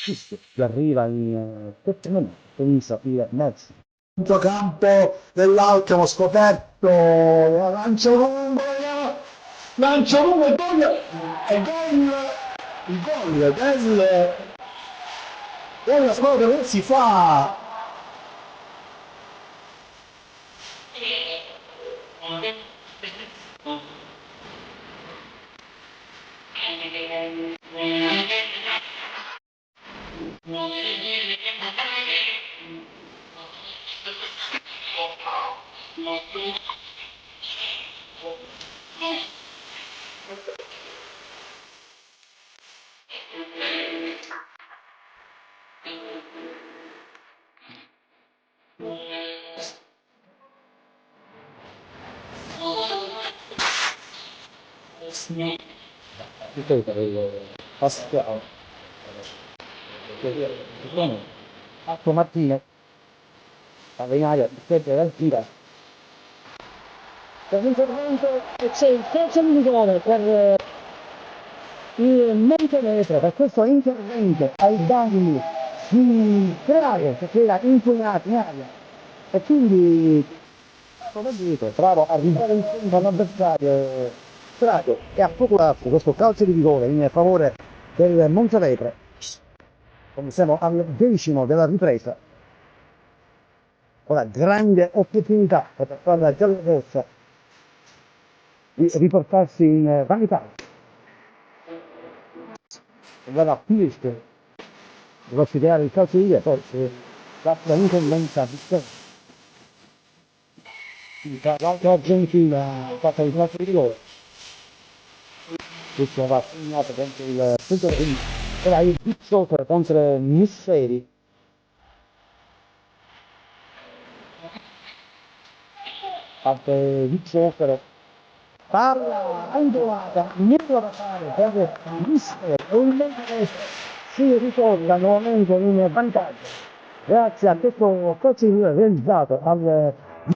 giusto, che arriva in 7 minuti, inizia il mezzo. Campo dell'Altimo scoperto, lancio lungo e gol, il gol della squadra che si fa. Pascal, Marco Martino, allenare la gira. Per l'intervento c'è il calcio di rigore per il Montenegro, per questo intervento ai danni di Traio, che era impugnato in aria. E quindi, come dico, bravo a ridare in fondo all'avversario Traio e a procurarsi questo calcio di rigore in favore del Montenegro. Come siamo al 10° della ripresa. Ora, grande opportunità per la squadra giallorossa di riportarsi in vanità. Andare a Pirsk, dove studiare il calcio di poi la incombenza di l'altra Argentina ha fatto il calcio di rigore. Questo va segnato dentro il punto di era il Big Soccer contro Misseri. Parte Big Soccer. Palla angolata, niente da fare per Misseri e il Montenegro si ritorna nuovamente in vantaggio grazie a questo calcio realizzato al